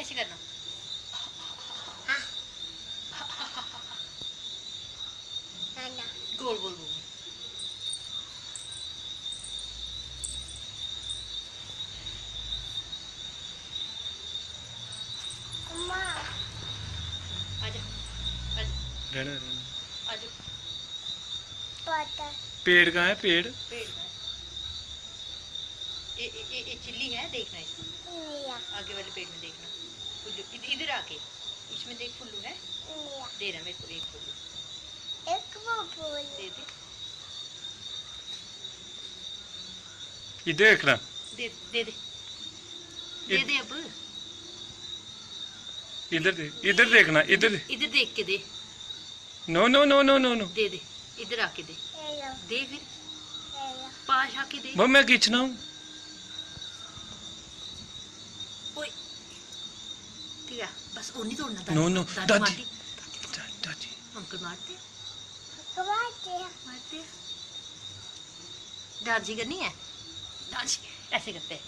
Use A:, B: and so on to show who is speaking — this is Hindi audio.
A: ऐसे करना। गोल गोल गोल। आजा
B: रहना रहना।
A: आजा।
B: पेड़ कहाँ है पेड़?
A: पेड़ का ये चिल्ली है, देखना इसमें आगे वाले पेड़ में देखना। फुल्लू इधर आके इसमें देख, फुल्लू है। दे रहा मेरे को एक फुल्लू, दे दे
B: इधर देखना।
A: दे दे दे दे दे अब।
B: इधर देखना इधर।
A: इधर देख के दे।
B: No no no no no no.
A: दे दे इधर आके दे। दे फिर पास आके दे।
B: वो मैं खींचना हूँ।
A: ओए ठीक है बस, और नहीं तोड़ना।
B: नो नो
A: दादी मारती।
B: दादी
A: अंकल मारते मारते। दादी करनी है, दादी ऐसे करते हैं।